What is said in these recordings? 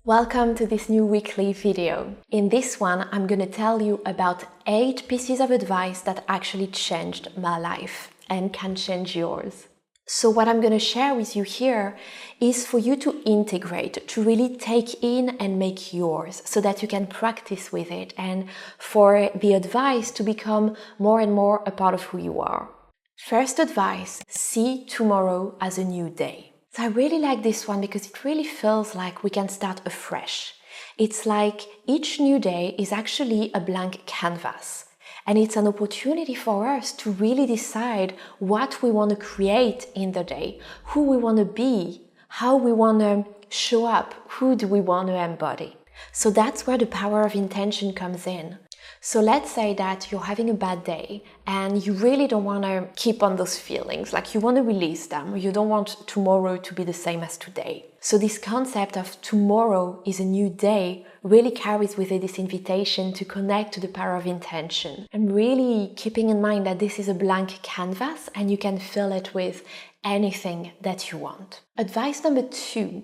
Welcome to this new weekly video. In this one, I'm going to tell you about 8 pieces of advice that actually changed my life and can change yours. So what I'm going to share with you here is for you to integrate, to really take in and make yours so that you can practice with it and for the advice to become more and more a part of who you are. First advice, see tomorrow as a new day. So I really like this one because it really feels like we can start afresh. It's like each new day is actually a blank canvas. And it's an opportunity for us to really decide what we want to create in the day, who we want to be, how we want to show up, who do we want to embody. So that's where the power of intention comes in. So let's say that you're having a bad day and you really don't want to keep on those feelings, like you want to release them. You don't want tomorrow to be the same as today. So this concept of tomorrow is a new day really carries with it this invitation to connect to the power of intention and really keeping in mind that this is a blank canvas and you can fill it with anything that you want. Advice number 2.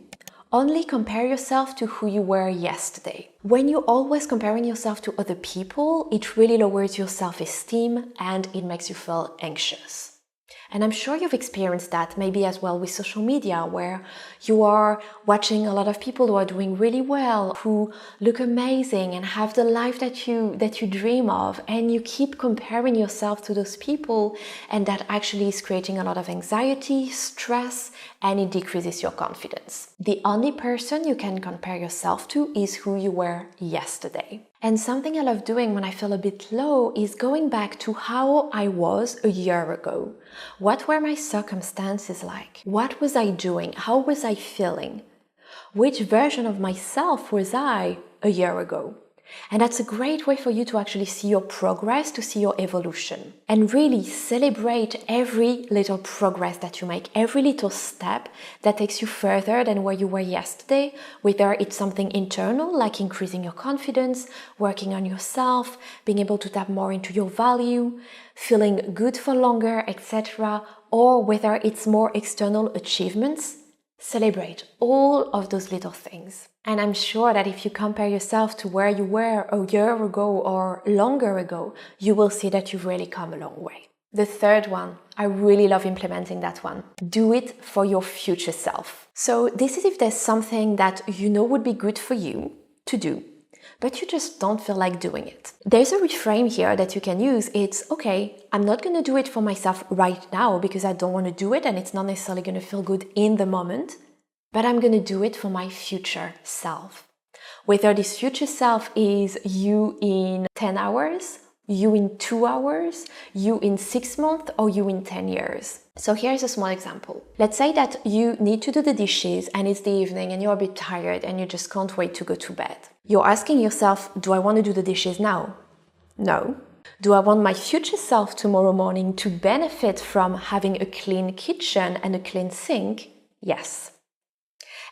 Only compare yourself to who you were yesterday. When you're always comparing yourself to other people, it really lowers your self-esteem and it makes you feel anxious. And I'm sure you've experienced that maybe as well with social media, where you are watching a lot of people who are doing really well, who look amazing and have the life that you dream of, and you keep comparing yourself to those people, and that actually is creating a lot of anxiety, stress, and it decreases your confidence. The only person you can compare yourself to is who you were yesterday. And something I love doing when I feel a bit low is going back to how I was a year ago. What were my circumstances like? What was I doing? How was I feeling? Which version of myself was I a year ago? And that's a great way for you to actually see your progress, to see your evolution, and really celebrate every little progress that you make, every little step that takes you further than where you were yesterday, whether it's something internal, like increasing your confidence, working on yourself, being able to tap more into your value, feeling good for longer, etc., or whether it's more external achievements. Celebrate all of those little things. And I'm sure that if you compare yourself to where you were a year ago or longer ago, you will see that you've really come a long way. The third one, I really love implementing that one. Do it for your future self. So this is if there's something that you know would be good for you to do, but you just don't feel like doing it. There's a reframe here that you can use. It's, okay, I'm not going to do it for myself right now because I don't want to do it and it's not necessarily going to feel good in the moment, but I'm going to do it for my future self. Whether this future self is you in 10 hours, you in 2 hours, you in 6 months, or you in 10 years. So here's a small example. Let's say that you need to do the dishes and it's the evening and you're a bit tired and you just can't wait to go to bed. You're asking yourself, do I want to do the dishes now? No. Do I want my future self tomorrow morning to benefit from having a clean kitchen and a clean sink? Yes.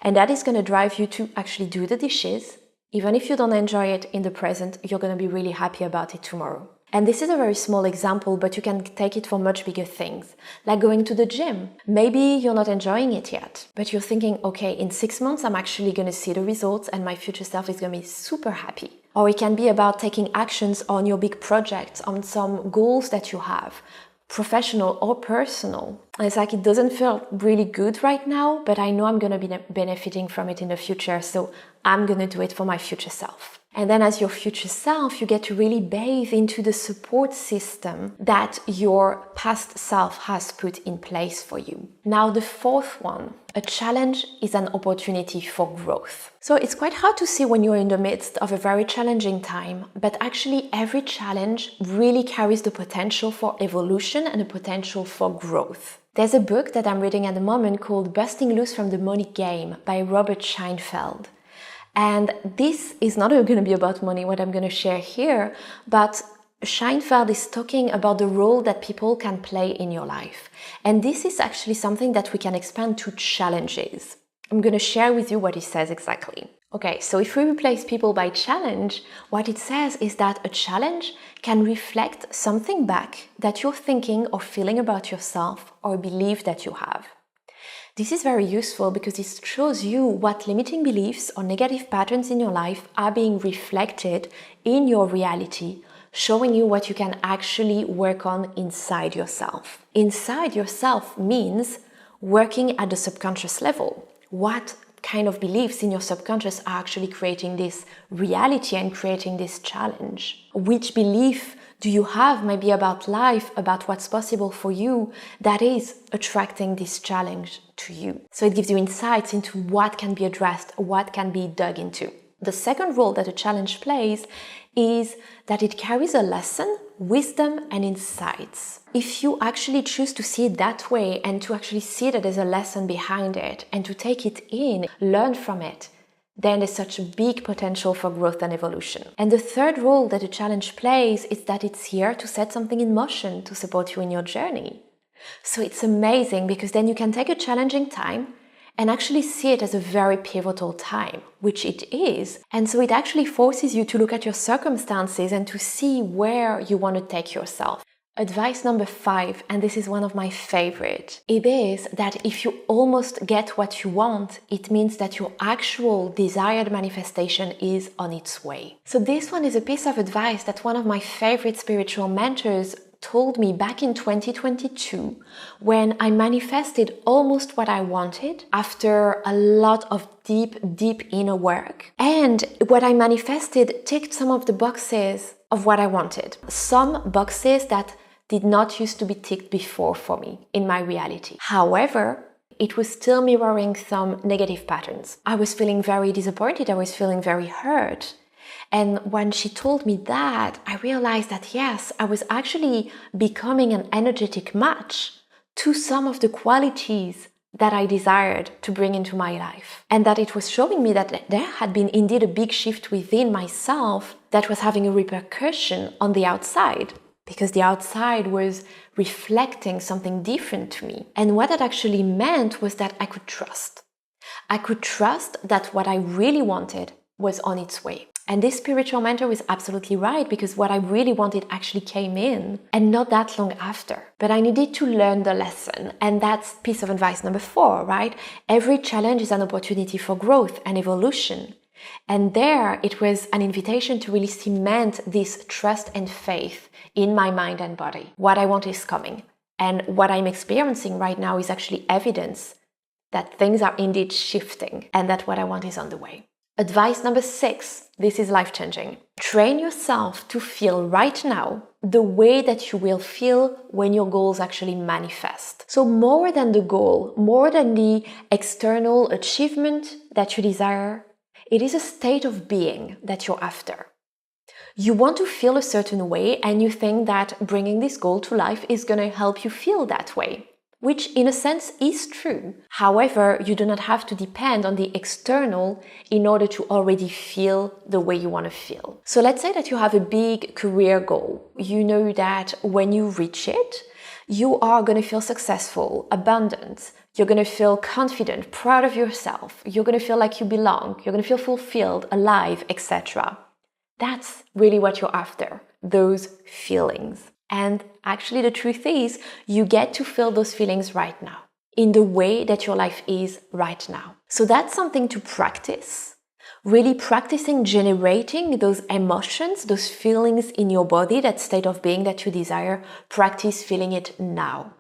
And that is going to drive you to actually do the dishes. Even if you don't enjoy it in the present, you're going to be really happy about it tomorrow. And this is a very small example, but you can take it for much bigger things, like going to the gym. Maybe you're not enjoying it yet, but you're thinking, okay, in 6 months, I'm actually going to see the results and my future self is going to be super happy. Or it can be about taking actions on your big projects, on some goals that you have, professional or personal. And it's like, it doesn't feel really good right now, but I know I'm going to be benefiting from it in the future, so I'm going to do it for my future self. And then as your future self, you get to really bathe into the support system that your past self has put in place for you. Now, the fourth one, a challenge is an opportunity for growth. So it's quite hard to see when you're in the midst of a very challenging time, but actually every challenge really carries the potential for evolution and the potential for growth. There's a book that I'm reading at the moment called Busting Loose from the Money Game by Robert Scheinfeld. And this is not going to be about money, what I'm going to share here, but Scheinfeld is talking about the role that people can play in your life. And this is actually something that we can expand to challenges. I'm going to share with you what he says exactly. Okay, so if we replace people by challenge, what it says is that a challenge can reflect something back that you're thinking or feeling about yourself or believe that you have. This is very useful because it shows you what limiting beliefs or negative patterns in your life are being reflected in your reality, showing you what you can actually work on inside yourself. Inside yourself means working at the subconscious level. What kind of beliefs in your subconscious are actually creating this reality and creating this challenge? Which belief do you have maybe about life, about what's possible for you, that is attracting this challenge to you? So it gives you insights into what can be addressed, what can be dug into. The second role that a challenge plays is that it carries a lesson, wisdom, and insights. If you actually choose to see it that way and to actually see that there's a lesson behind it and to take it in, learn from it, then there's such a big potential for growth and evolution. And the third role that a challenge plays is that it's here to set something in motion to support you in your journey. So it's amazing because then you can take a challenging time and actually see it as a very pivotal time, which it is. And so it actually forces you to look at your circumstances and to see where you want to take yourself. Advice number 5, and this is one of my favorite, it is that if you almost get what you want, it means that your actual desired manifestation is on its way. So this one is a piece of advice that one of my favorite spiritual mentors told me back in 2022 when I manifested almost what I wanted after a lot of deep inner work. And what I manifested ticked some of the boxes of what I wanted. Some boxes that did not used to be ticked before for me in my reality. However, it was still mirroring some negative patterns. I was feeling very disappointed. I was feeling very hurt. And when she told me that, I realized that yes, I was actually becoming an energetic match to some of the qualities that I desired to bring into my life. And that it was showing me that there had been indeed a big shift within myself that was having a repercussion on the outside, because the outside was reflecting something different to me. And what that actually meant was that I could trust. I could trust that what I really wanted was on its way. And this spiritual mentor was absolutely right, because what I really wanted actually came in, and not that long after. But I needed to learn the lesson, and that's piece of advice number 4, right? Every challenge is an opportunity for growth and evolution. And there it was an invitation to really cement this trust and faith in my mind and body. What I want is coming. And what I'm experiencing right now is actually evidence that things are indeed shifting and that what I want is on the way. Advice number 6, this is life-changing. Train yourself to feel right now the way that you will feel when your goals actually manifest. So more than the goal, more than the external achievement that you desire, it is a state of being that you're after. You want to feel a certain way and you think that bringing this goal to life is going to help you feel that way, which in a sense is true. However, you do not have to depend on the external in order to already feel the way you want to feel. So let's say that you have a big career goal. You know that when you reach it, you are going to feel successful, abundant. You're going to feel confident, proud of yourself. You're going to feel like you belong. You're going to feel fulfilled, alive, etc. That's really what you're after, those feelings. And actually the truth is, you get to feel those feelings right now, in the way that your life is right now. So that's something to practice. Really practicing generating those emotions, those feelings in your body, that state of being that you desire. Practice feeling it now.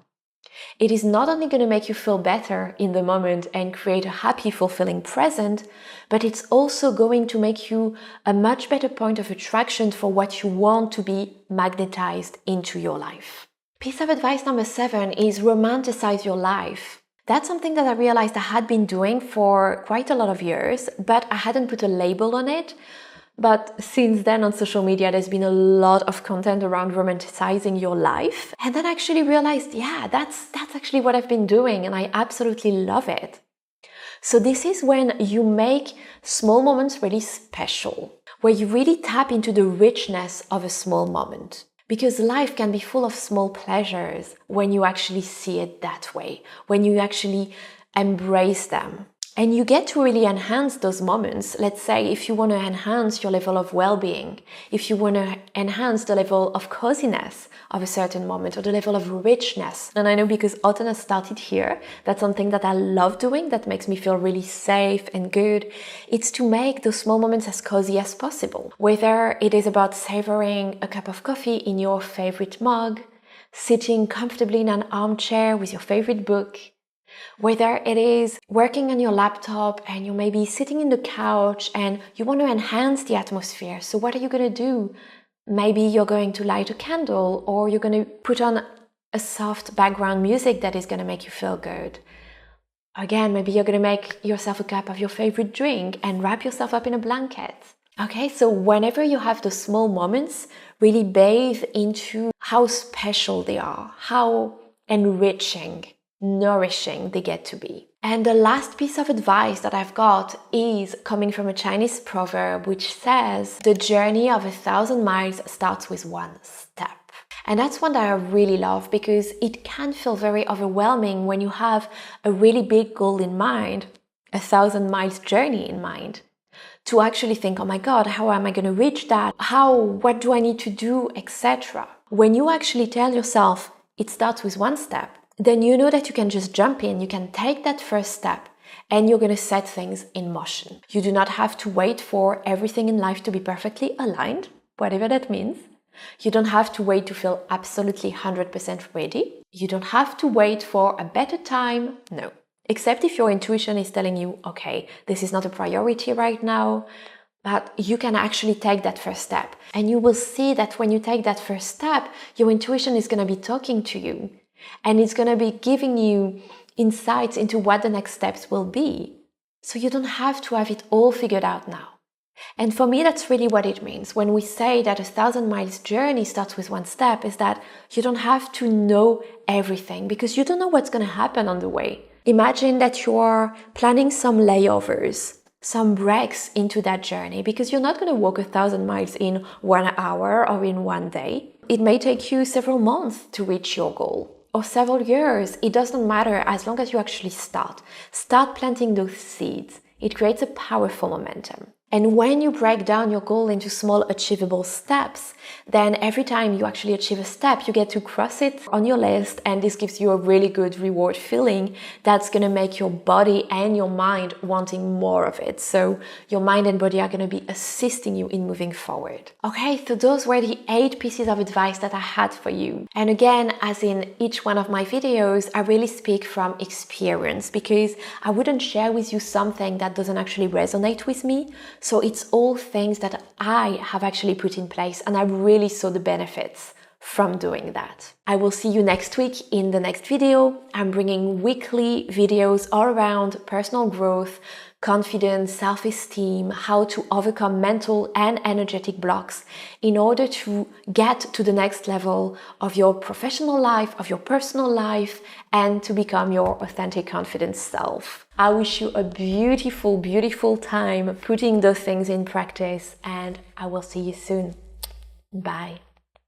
It is not only going to make you feel better in the moment and create a happy, fulfilling present, but it's also going to make you a much better point of attraction for what you want to be magnetized into your life. Piece of advice number 7 is romanticize your life. That's something that I realized I had been doing for quite a lot of years, but I hadn't put a label on it. But since then on social media, there's been a lot of content around romanticizing your life. And then I actually realized, yeah, that's actually what I've been doing, and I absolutely love it. So this is when you make small moments really special, where you really tap into the richness of a small moment. Because life can be full of small pleasures when you actually see it that way, when you actually embrace them. And you get to really enhance those moments. Let's say if you want to enhance your level of well-being, if you want to enhance the level of coziness of a certain moment or the level of richness. And I know because autumn has started here, that's something that I love doing, that makes me feel really safe and good. It's to make those small moments as cozy as possible. Whether it is about savoring a cup of coffee in your favorite mug, sitting comfortably in an armchair with your favorite book, whether it is working on your laptop and you may be sitting in the couch and you want to enhance the atmosphere. So what are you going to do? Maybe you're going to light a candle, or you're going to put on a soft background music that is going to make you feel good. Again, maybe you're going to make yourself a cup of your favorite drink and wrap yourself up in a blanket. Okay, so whenever you have those small moments, really bathe into how special they are, how enriching, nourishing they get to be. And the last piece of advice that I've got is coming from a Chinese proverb which says, the journey of 1,000 miles starts with one step. And that's one that I really love, because it can feel very overwhelming when you have a really big goal in mind, 1,000 miles journey in mind, to actually think, oh my God, how am I going to reach that? What do I need to do, etc. When you actually tell yourself it starts with one step, then you know that you can just jump in, you can take that first step, and you're going to set things in motion. You do not have to wait for everything in life to be perfectly aligned, whatever that means. You don't have to wait to feel absolutely 100% ready. You don't have to wait for a better time, no. Except if your intuition is telling you, okay, this is not a priority right now, but you can actually take that first step. And you will see that when you take that first step, your intuition is going to be talking to you. And it's going to be giving you insights into what the next steps will be. So you don't have to have it all figured out now. And for me, that's really what it means. When we say that 1,000 miles journey starts with one step, is that you don't have to know everything, because you don't know what's going to happen on the way. Imagine that you're planning some layovers, some breaks into that journey, because you're not going to walk 1,000 miles in 1 hour or in one day. It may take you several months to reach your goal, or several years. It doesn't matter, as long as you actually start planting those seeds. It creates a powerful momentum. And when you break down your goal into small achievable steps, then every time you actually achieve a step, you get to cross it on your list, and this gives you a really good reward feeling that's going to make your body and your mind wanting more of it. So your mind and body are going to be assisting you in moving forward. Okay, so those were the 8 pieces of advice that I had for you. And again, as in each one of my videos, I really speak from experience, because I wouldn't share with you something that doesn't actually resonate with me. So it's all things that I have actually put in place, and I really saw the benefits from doing that. I will see you next week in the next video. I'm bringing weekly videos all around personal growth, confidence, self-esteem, how to overcome mental and energetic blocks in order to get to the next level of your professional life, of your personal life, and to become your authentic, confident self. I wish you a beautiful, beautiful time putting those things in practice, and I will see you soon. Bye.